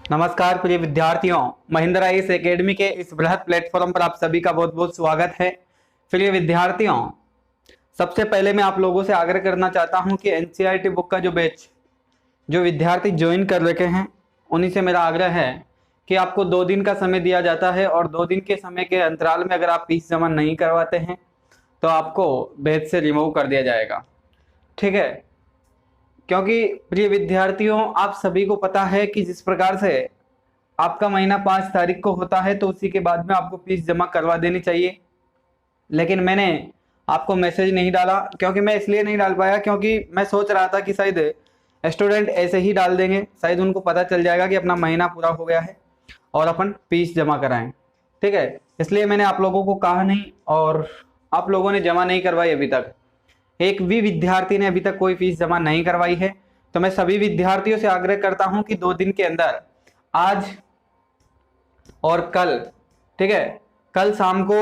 नमस्कार प्रिय विद्यार्थियों, महिंद्रा इस एकेडमी के इस बृहद प्लेटफॉर्म पर आप सभी का बहुत बहुत स्वागत है। प्रिय विद्यार्थियों, सबसे पहले मैं आप लोगों से आग्रह करना चाहता हूं कि एनसीईआरटी बुक का जो बैच जो विद्यार्थी ज्वाइन कर रखे हैं उन्हीं से मेरा आग्रह है कि आपको 2 दिन का समय दिया जाता है और 2 दिन के समय के अंतराल में अगर आप फीस जमा नहीं करवाते हैं तो आपको बैच से रिमूव कर दिया जाएगा। ठीक है, क्योंकि प्रिय विद्यार्थियों, आप सभी को पता है कि जिस प्रकार से आपका महीना 5 तारीख को होता है तो उसी के बाद में आपको फीस जमा करवा देनी चाहिए। लेकिन मैंने आपको मैसेज नहीं डाला, क्योंकि मैं इसलिए नहीं डाल पाया क्योंकि मैं सोच रहा था कि शायद स्टूडेंट ऐसे ही डाल देंगे, शायद उनको पता चल जाएगा कि अपना महीना पूरा हो गया है और अपन फीस जमा कराएं। ठीक है, इसलिए मैंने आप लोगों को कहा नहीं और आप लोगों ने जमा नहीं करवाई। अभी तक एक भी विद्यार्थी ने अभी तक कोई फीस जमा नहीं करवाई है। तो मैं सभी विद्यार्थियों से आग्रह करता हूं कि 2 दिन के अंदर, आज और कल, ठीक है, कल शाम को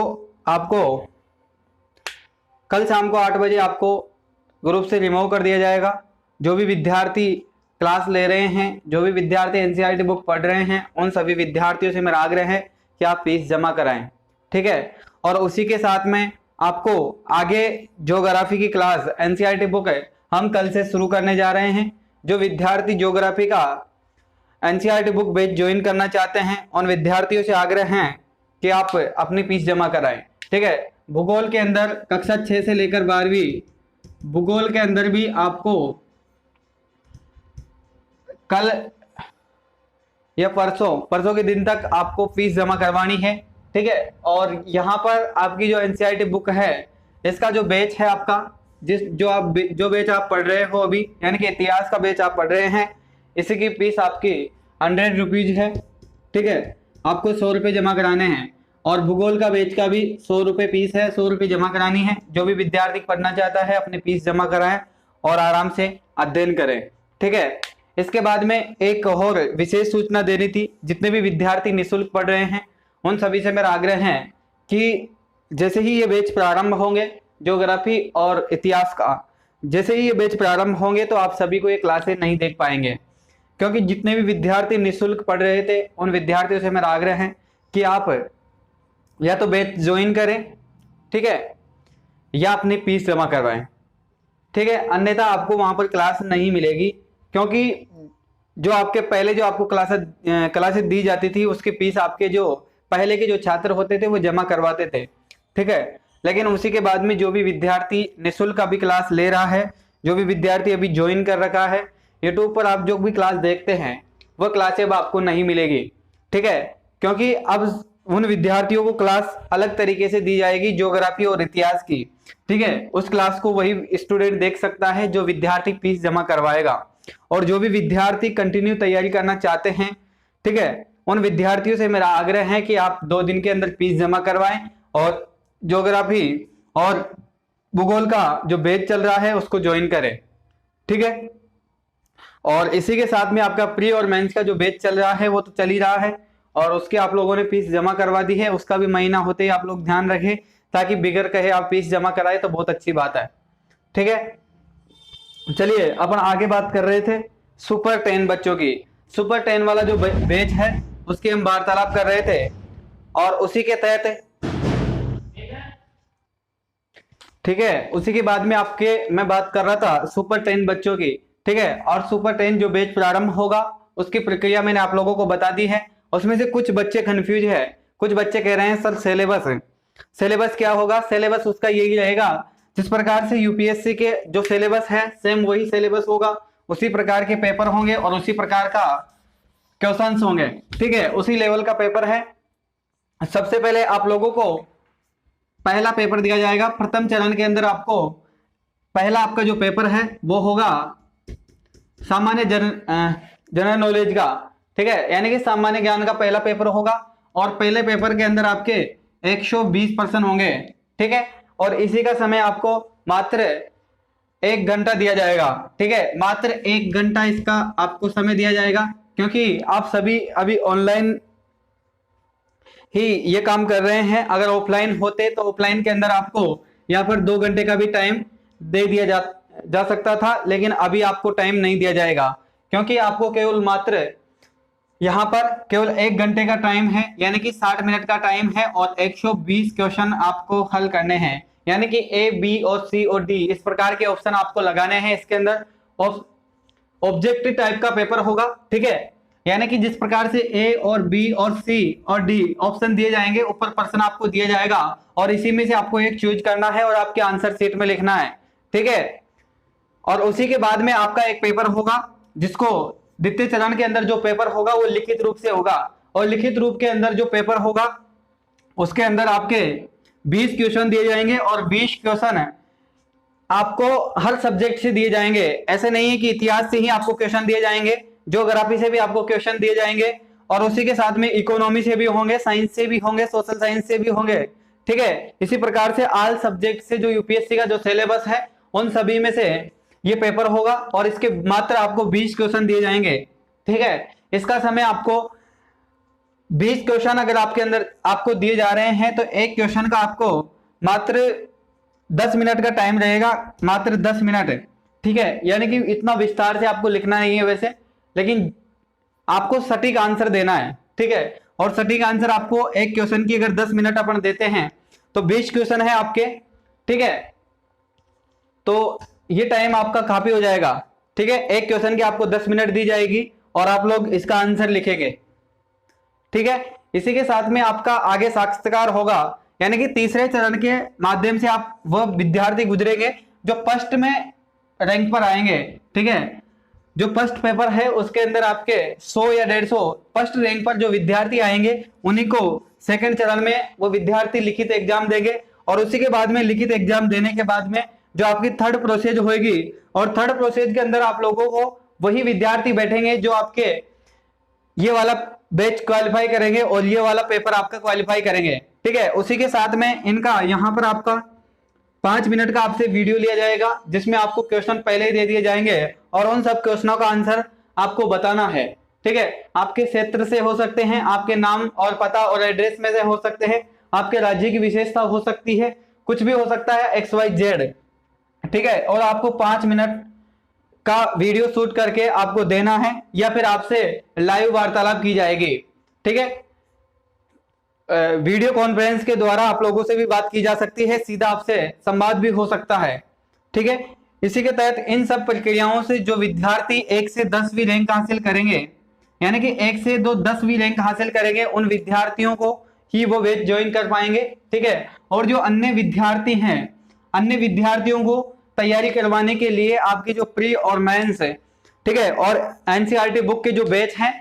8 बजे आपको ग्रुप से रिमूव कर दिया जाएगा। जो भी विद्यार्थी क्लास ले रहे हैं, जो भी विद्यार्थी एनसीईआरटी बुक पढ़ रहे हैं, उन सभी विद्यार्थियों से मेरा आग्रह है कि आप फीस जमा कराएं। ठीक है, और उसी के साथ में आपको आगे ज्योग्राफी की क्लास एनसीईआरटी बुक है, हम कल से शुरू करने जा रहे हैं। जो विद्यार्थी ज्योग्राफी का एनसीईआरटी बुक बैच ज्वाइन करना चाहते हैं उन विद्यार्थियों से आग्रह है कि आप अपनी फीस जमा कराएं। ठीक है, भूगोल के अंदर कक्षा 6 से लेकर 12वीं भूगोल के अंदर भी आपको कल या परसों के दिन तक आपको फीस जमा करवानी है। ठीक है, और यहाँ पर आपकी जो एनसीईआरटी बुक है, इसका जो बैच है आपका, जो बैच आप पढ़ रहे हो अभी, यानी कि इतिहास का बैच आप पढ़ रहे हैं, इसी की फीस आपकी 100 रुपीज है। ठीक है, आपको 100 रुपये जमा कराने हैं और भूगोल का बैच का भी 100 रुपये फीस है, 100 रुपये जमा करानी है। जो भी विद्यार्थी पढ़ना चाहता है अपनी फीस जमा कराएं और आराम से अध्ययन करें। ठीक है, इसके बाद में एक और विशेष सूचना देनी थी। जितने भी विद्यार्थी निःशुल्क पढ़ रहे हैं उन सभी से मेरा आग्रह है कि जैसे ही ये बैच प्रारंभ होंगे, ज्योग्राफी और इतिहास का, जैसे ही ये बैच प्रारंभ होंगे तो आप सभी को ये क्लासें नहीं देख पाएंगे, क्योंकि जितने भी विद्यार्थी निःशुल्क पढ़ रहे थे उन विद्यार्थियों से मेरा आग्रह है कि आप या तो बैच ज्वाइन करें, ठीक है, या अपनी फीस जमा करवाएं। ठीक है, अन्यथा आपको वहां पर क्लास नहीं मिलेगी, क्योंकि जो आपके पहले जो आपको क्लासेस दी जाती थी उसकी फीस आपके जो पहले के जो छात्र होते थे वो जमा करवाते थे। ठीक है, लेकिन उसी के बाद में जो भी विद्यार्थी निःशुल्क अभी क्लास ले रहा है, जो भी विद्यार्थी अभी ज्वाइन कर रखा है, यूट्यूब पर आप जो भी क्लास देखते हैं वह क्लासें अब आपको नहीं मिलेगी। ठीक है, क्योंकि अब उन विद्यार्थियों को क्लास अलग तरीके से दी जाएगी, ज्योग्राफी और इतिहास की। ठीक है, उस क्लास को वही स्टूडेंट देख सकता है जो विद्यार्थी फीस जमा करवाएगा। और जो भी विद्यार्थी कंटिन्यू तैयारी करना चाहते हैं, ठीक है, उन विद्यार्थियों से मेरा आग्रह है कि आप 2 दिन के अंदर फीस जमा करवाएं और ज्योग्राफी और भूगोल का जो बैच चल रहा है उसको ज्वाइन करें। ठीक है, और इसी के साथ में आपका प्री और मेंस का जो बैच चल रहा है वो तो चल ही रहा है और उसके आप लोगों ने फीस जमा करवा दी है, उसका भी महीना होते ही आप लोग ध्यान रखें, ताकि बिगड़ कहे आप फीस जमा कराए तो बहुत अच्छी बात है। ठीक है, चलिए अपन आगे बात कर रहे थे सुपर 10 बच्चों की। सुपर 10 वाला जो बैच है उसकी हम वार्तालाप कर रहे थे और उसी के तहत, ठीक है, उसी के बाद में मैं बात कर रहा था सुपर 10 बच्चों की। ठीक है, और सुपर 10 जो बैच प्रारंभ होगा उसकी प्रक्रिया मैंने आप लोगों को बता दी है। उसमें से कुछ बच्चे कंफ्यूज है, कुछ बच्चे कह रहे हैं सर सिलेबस क्या होगा। सिलेबस उसका यही रहेगा, जिस प्रकार से यूपीएससी के जो सिलेबस है सेम वही सिलेबस होगा, उसी प्रकार के पेपर होंगे और उसी प्रकार का क्वेश्चंस होंगे। ठीक है, उसी लेवल का पेपर है। सबसे पहले आप लोगों को पहला पेपर दिया जाएगा। प्रथम चरण के अंदर आपको पहला आपका जो पेपर है वो होगा सामान्य जनरल नॉलेज का। ठीक है, यानी कि सामान्य ज्ञान का पहला पेपर होगा और पहले पेपर के अंदर आपके 120 प्रश्न होंगे। ठीक है, और इसी का समय आपको मात्र 1 घंटा दिया जाएगा। ठीक है, मात्र 1 घंटा इसका आपको समय दिया जाएगा, क्योंकि आप सभी अभी ऑनलाइन ही ये काम कर रहे हैं। अगर ऑफलाइन होते तो ऑफलाइन के अंदर आपको यहाँ पर 2 घंटे का भी टाइम दे दिया जा सकता था, लेकिन अभी आपको टाइम नहीं दिया जाएगा, क्योंकि आपको केवल मात्र यहाँ पर केवल 1 घंटे का टाइम है, यानी कि 60 मिनट का टाइम है और 120 क्वेश्चन आपको हल करने हैं, यानी कि ए, बी और सी और डी इस प्रकार के ऑप्शन आपको लगाने हैं इसके अंदर। ऑब्जेक्टिव टाइप का पेपर होगा, ठीक है, यानी कि जिस प्रकार से ए और बी और सी और डी ऑप्शन दिए जाएंगे, ऊपर प्रश्न आपको दिया जाएगा और इसी में से आपको एक चूज करना है और आपके आंसर शीट में लिखना है, ठीक है। और उसी के बाद में आपका एक पेपर होगा, जिसको द्वितीय चरण के अंदर जो पेपर होगा वो लिखित रूप से होगा, और लिखित रूप के अंदर जो पेपर होगा उसके अंदर आपके 20 क्वेश्चन दिए जाएंगे और 20 क्वेश्चन आपको हर सब्जेक्ट से दिए जाएंगे। ऐसे नहीं है कि इतिहास से ही आपको क्वेश्चन दिए जाएंगे, ज्योग्राफी से भी आपको क्वेश्चन दिए जाएंगे और उसी के साथ में इकोनॉमी से भी होंगे, साइंस से भी होंगे, सोशल साइंस से भी होंगे, ठीक है। इसी प्रकार से ऑल सब्जेक्ट से जो यूपीएससी का जो सिलेबस है उन सभी में से ये पेपर होगा और इसके मात्र आपको 20 क्वेश्चन दिए जाएंगे, ठीक है। इसका समय आपको 20 क्वेश्चन अगर आपके अंदर आपको दिए जा रहे हैं तो एक क्वेश्चन का आपको मात्र 10 मिनट का टाइम रहेगा, मात्र 10 मिनट, ठीक है। यानी कि इतना विस्तार से आपको लिखना नहीं है वैसे, लेकिन आपको सटीक आंसर देना है, ठीक है। और सटीक आंसर आपको एक क्वेश्चन की अगर 10 मिनट अपन देते हैं तो 20 क्वेश्चन है आपके, ठीक है, तो ये टाइम आपका काफी हो जाएगा, ठीक है। एक क्वेश्चन की आपको 10 मिनट दी जाएगी और आप लोग इसका आंसर लिखेंगे, ठीक है। इसी के साथ में आपका आगे साक्षात्कार होगा, यानी कि तीसरे चरण के माध्यम से आप वह विद्यार्थी गुजरेंगे जो फर्स्ट में रैंक पर आएंगे, ठीक है। जो फर्स्ट पेपर है उसके अंदर आपके 100 या 150 फर्स्ट रैंक पर जो विद्यार्थी आएंगे उन्हीं को सेकंड चरण में वो विद्यार्थी लिखित एग्जाम देंगे और उसी के बाद में लिखित एग्जाम देने के बाद में जो आपकी थर्ड प्रोसेस होगी और थर्ड प्रोसेस के अंदर आप लोगों को वही विद्यार्थी बैठेंगे जो आपके ये वाला बैच क्वालिफाई करेंगे और ये वाला पेपर आपका क्वालिफाई करेंगे, ठीक है। उसी के साथ में इनका यहाँ पर आपका 5 मिनट का आपसे वीडियो लिया जाएगा जिसमें आपको क्वेश्चन पहले ही दे दिए जाएंगे और उन सब क्वेश्चनों का आंसर आपको बताना है, ठीक है। आपके क्षेत्र से हो सकते हैं, आपके नाम और पता और एड्रेस में से हो सकते हैं, आपके राज्य की विशेषता हो सकती है, कुछ भी हो सकता है XYZ, ठीक है। और आपको 5 मिनट का वीडियो शूट करके आपको देना है या फिर आपसे लाइव वार्तालाप की जाएगी, ठीक है। वीडियो कॉन्फ्रेंस के द्वारा आप लोगों से भी बात की जा सकती है, सीधा आपसे संवाद भी हो सकता है, ठीक है। इसी के तहत इन सब प्रक्रियाओं से जो विद्यार्थी 1 से 10वीं रैंक हासिल करेंगे, यानी कि 1 से 10वीं रैंक हासिल करेंगे, उन विद्यार्थियों को ही वो बैच ज्वाइन कर पाएंगे, ठीक है। और जो अन्य विद्यार्थी हैं, अन्य विद्यार्थियों को तैयारी करवाने के लिए आपकी जो प्री और मेंस है, ठीक है, और एनसीईआरटी बुक के जो बैच हैं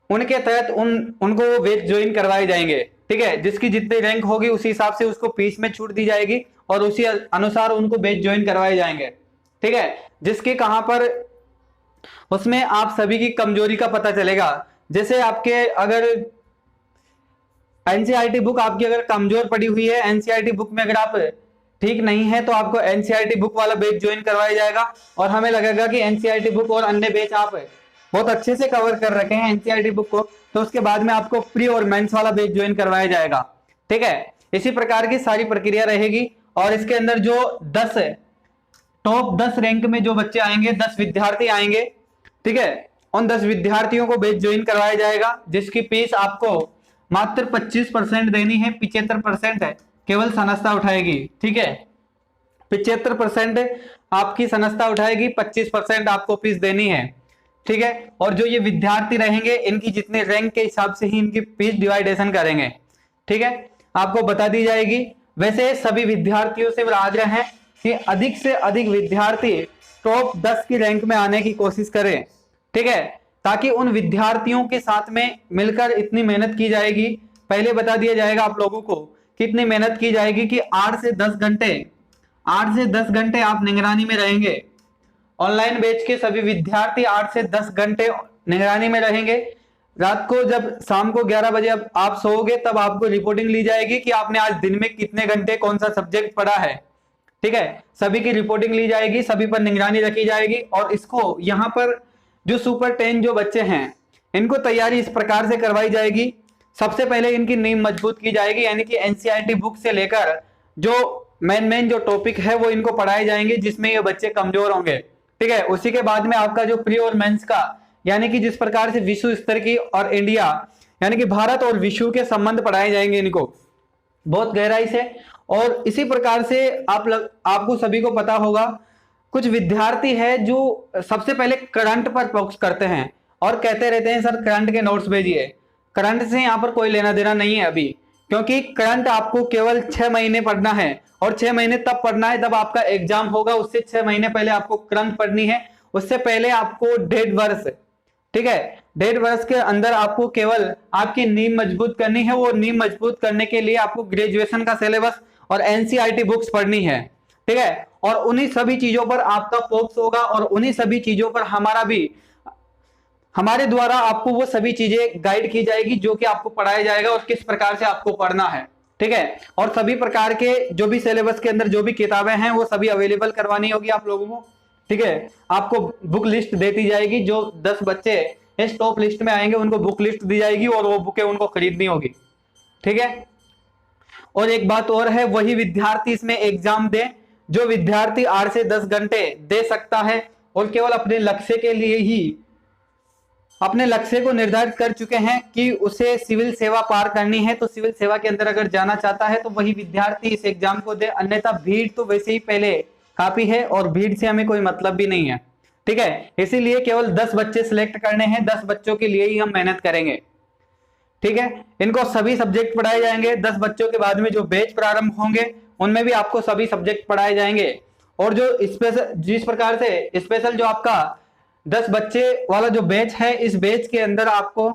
उनके तहत उनको वो बैच ज्वाइन करवाए जाएंगे, ठीक है। जिसकी जितनी रैंक होगी उसी हिसाब से उसको फीस में छूट दी जाएगी और उसी अनुसार उनको बैच ज्वाइन करवाए जाएंगे, ठीक है। जिसके कहां पर उसमें आप सभी की कमजोरी का पता चलेगा। जैसे आपके अगर एनसीईआरटी बुक आपकी अगर कमजोर पड़ी हुई है, एनसीईआरटी बुक में अगर आप ठीक नहीं है तो आपको एनसीईआरटी बुक वाला बैच ज्वाइन करवाया जाएगा और हमें लगेगा कि एनसीईआरटी बुक और अन्य बैच आप बहुत अच्छे से कवर कर रखे हैं एनसीईआरटी बुक को, तो उसके बाद में आपको प्री और मेंस वाला बैच ज्वाइन करवाया जाएगा, ठीक है। इसी प्रकार की सारी प्रक्रिया रहेगी और इसके अंदर जो 10 टॉप 10 रैंक में जो बच्चे आएंगे, 10 विद्यार्थी आएंगे, ठीक है, उन 10 विद्यार्थियों को बैच ज्वाइन करवाया जाएगा जिसकी फीस आपको मात्र 25% देनी है। 75% है केवल संस्था उठाएगी, ठीक है। 75% आपकी संस्था उठाएगी, 25% आपको फीस देनी है, ठीक है। और जो ये विद्यार्थी रहेंगे इनकी जितने रैंक के हिसाब से ही इनकी फीस डिवाइडेशन करेंगे, ठीक है, आपको बता दी जाएगी। वैसे सभी विद्यार्थियों से मेरा आग्रह है कि अधिक से अधिक विद्यार्थी टॉप 10 की रैंक में आने की कोशिश करें, ठीक है, ताकि उन विद्यार्थियों के साथ में मिलकर इतनी मेहनत की जाएगी। पहले बता दिया जाएगा आप लोगों को कितनी मेहनत की जाएगी कि 8 से 10 घंटे आप निगरानी में रहेंगे। ऑनलाइन बैच के सभी विद्यार्थी 8 से 10 घंटे निगरानी में रहेंगे। रात को जब शाम को 11 बजे अब आप सोओगे तब आपको रिपोर्टिंग ली जाएगी कि आपने आज दिन में कितने घंटे कौन सा सब्जेक्ट पढ़ा है, ठीक है। सभी की रिपोर्टिंग ली जाएगी, सभी पर निगरानी रखी जाएगी और इसको यहाँ पर जो सुपर 10 जो बच्चे हैं इनको तैयारी इस प्रकार से करवाई जाएगी। सबसे पहले इनकी नींव मजबूत की जाएगी, यानी कि एनसीईआरटी बुक से लेकर जो मेन जो टॉपिक है वो इनको पढ़ाए जाएंगे जिसमें ये बच्चे कमजोर होंगे, ठीक है। उसी के बाद में आपका जो प्री और मेंस का यानी कि जिस प्रकार से विश्व स्तर की और इंडिया यानी कि भारत और विश्व के संबंध पढ़ाए जाएंगे इनको बहुत गहराई से। और इसी प्रकार से आपको सभी को पता होगा कुछ विद्यार्थी है जो सबसे पहले करंट पर फोकस करते हैं और कहते रहते हैं सर करंट के नोट्स भेजिए। करंट से यहाँ पर कोई लेना देना नहीं है अभी, क्योंकि करंट आपको केवल 6 महीने पढ़ना है और 6 महीने तब पढ़ना है जब आपका एग्जाम होगा। उससे 6 महीने पहले आपको करंट पढ़नी है। उससे पहले आपको 1.5 वर्ष, ठीक है, 1.5 वर्ष के अंदर आपको केवल आपकी नींव मजबूत करनी है। वो नींव मजबूत करने के लिए आपको ग्रेजुएशन का सिलेबस और एनसीईआरटी बुक्स पढ़नी है, ठीक है। और उन्हीं सभी चीजों पर आपका फोकस होगा और उन्हीं सभी चीजों पर हमारे द्वारा आपको वो सभी चीजें गाइड की जाएगी जो कि आपको पढ़ाया जाएगा और किस प्रकार से आपको पढ़ना है, ठीक है। और सभी प्रकार के जो भी सिलेबस के अंदर जो भी किताबें हैं वो सभी अवेलेबल करवानी होगी आप लोगों को, ठीक है। आपको बुक लिस्ट देती जाएगी। जो 10 बच्चे इस टॉप लिस्ट में आएंगे उनको बुक लिस्ट दी जाएगी और वो बुकें उनको खरीदनी होगी, ठीक है। और एक बात और है, वही विद्यार्थी इसमें एग्जाम दे जो विद्यार्थी 8 से 10 घंटे दे सकता है और केवल अपने लक्ष्य के लिए ही अपने लक्ष्य को निर्धारित कर चुके हैं कि उसे सिविल सेवा पार करनी है, तो सिविल सेवा के अंदर अगर जाना चाहता है तो वही विद्यार्थी इस एग्जाम को दे। अन्यथा भीड़ तो वैसे ही पहले काफी है और भीड़ से हमें कोई मतलब भी नहीं है, ठीक है। इसीलिए केवल 10 बच्चे सिलेक्ट करने हैं, 10 बच्चों के लिए ही हम मेहनत करेंगे, ठीक है। इनको सभी सब्जेक्ट पढ़ाए जाएंगे। 10 बच्चों के बाद में जो बैच प्रारंभ होंगे उनमें भी आपको सभी सब्जेक्ट पढ़ाए जाएंगे। और जो स्पेशल जिस प्रकार से स्पेशल जो आपका 10 बच्चे वाला जो बैच है, इस बैच के अंदर आपको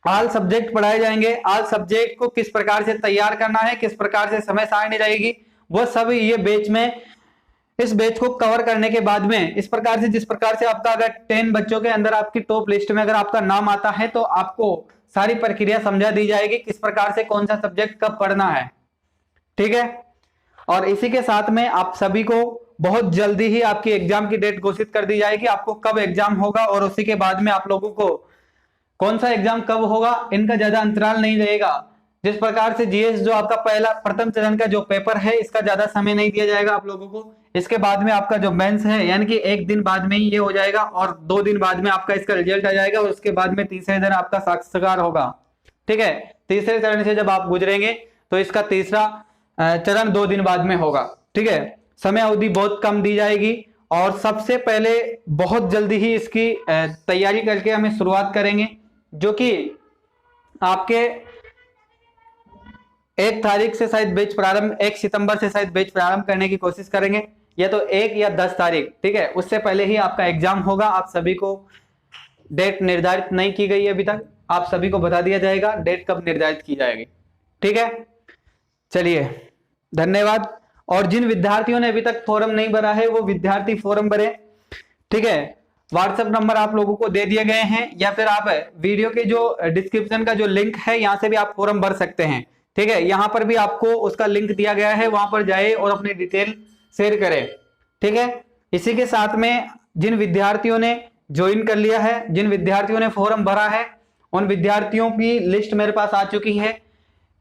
ऑल सब्जेक्ट पढ़ाए जाएंगे। ऑल सब्जेक्ट को किस प्रकार से तैयार करना है, किस प्रकार से समय सारणी रहेगी, वो सब ये बैच में इस बैच को कवर करने के बाद में इस प्रकार से जिस प्रकार से आपका अगर 10 बच्चों के अंदर आपकी टॉप लिस्ट में अगर आपका नाम आता है तो आपको सारी प्रक्रिया समझा दी जाएगी किस प्रकार से कौन सा सब्जेक्ट कब पढ़ना है, ठीक है। और इसी के साथ में आप सभी को बहुत जल्दी ही आपकी एग्जाम की डेट घोषित कर दी जाएगी, आपको कब एग्जाम होगा और उसी के बाद में आप लोगों को कौन सा एग्जाम कब होगा इनका ज्यादा अंतराल नहीं रहेगा। जिस प्रकार से जीएस जो आपका प्रथम चरण का जो पेपर है इसका ज्यादा समय नहीं दिया जाएगा आप लोगों को। इसके बाद में आपका जो मेंस है यानी कि 1 दिन बाद में ही ये हो जाएगा और 2 दिन बाद में आपका इसका रिजल्ट आ जाएगा और उसके बाद में तीसरे दिन आपका साक्षात्कार होगा, ठीक है। तीसरे चरण से जब आप गुजरेंगे तो इसका तीसरा चरण 2 दिन बाद में होगा, ठीक है। समय अवधि बहुत कम दी जाएगी और सबसे पहले बहुत जल्दी ही इसकी तैयारी करके हमें शुरुआत करेंगे, जो कि आपके 1 तारीख से शायद बैच प्रारंभ 1 सितंबर से शायद बैच प्रारंभ करने की कोशिश करेंगे, या तो 1 या 10 तारीख, ठीक है। उससे पहले ही आपका एग्जाम होगा। आप सभी को डेट निर्धारित नहीं की गई है अभी तक, आप सभी को बता दिया जाएगा डेट कब निर्धारित की जाएगी, ठीक है। चलिए धन्यवाद। और जिन विद्यार्थियों ने अभी तक फॉर्म नहीं भरा है वो विद्यार्थी फॉर्म भरे, ठीक है। व्हाट्सएप नंबर आप लोगों को दे दिए गए हैं या फिर आप वीडियो के जो डिस्क्रिप्शन का जो लिंक है यहाँ से भी आप फॉर्म भर सकते हैं, ठीक है। यहाँ पर भी आपको उसका लिंक दिया गया है, वहां पर जाए और अपनी डिटेल शेयर करें, ठीक है। इसी के साथ में जिन विद्यार्थियों ने ज्वाइन कर लिया है, जिन विद्यार्थियों ने फॉर्म भरा है, उन विद्यार्थियों की लिस्ट मेरे पास आ चुकी है।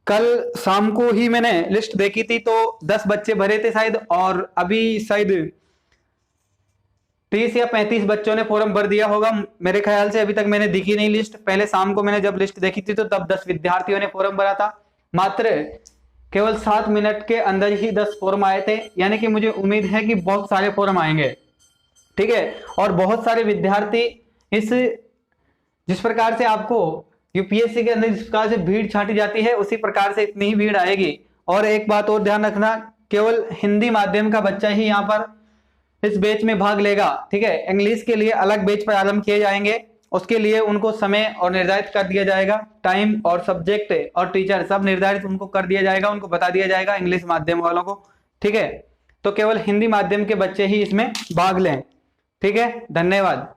कल शाम को ही मैंने लिस्ट देखी थी तो 10 बच्चे भरे थे शायद, और अभी शायद 30 या 35 बच्चों ने फॉर्म भर दिया होगा मेरे ख्याल से। अभी तक मैंने दिखी नहीं लिस्ट, पहले शाम को मैंने जब लिस्ट देखी थी तो तब 10 विद्यार्थियों ने फॉर्म भरा था। मात्र केवल 7 मिनट के अंदर ही 10 फॉर्म आए थे, यानी कि मुझे उम्मीद है कि बहुत सारे फॉर्म आएंगे, ठीक है। और बहुत सारे विद्यार्थी जिस प्रकार से आपको यूपीएससी के अंदर जिस प्रकार से भीड़ छाटी जाती है उसी प्रकार से इतनी ही भीड़ आएगी। और एक बात और ध्यान रखना, केवल हिंदी माध्यम का बच्चा ही यहाँ पर इस बैच में भाग लेगा, ठीक है। इंग्लिश के लिए अलग बैच प्रारंभ किए जाएंगे, उसके लिए उनको समय और निर्धारित कर दिया जाएगा, टाइम और सब्जेक्ट और टीचर सब निर्धारित उनको कर दिया जाएगा, उनको बता दिया जाएगा इंग्लिश माध्यम वालों को, ठीक है। तो केवल हिंदी माध्यम के बच्चे ही इसमें भाग लें, ठीक है। धन्यवाद।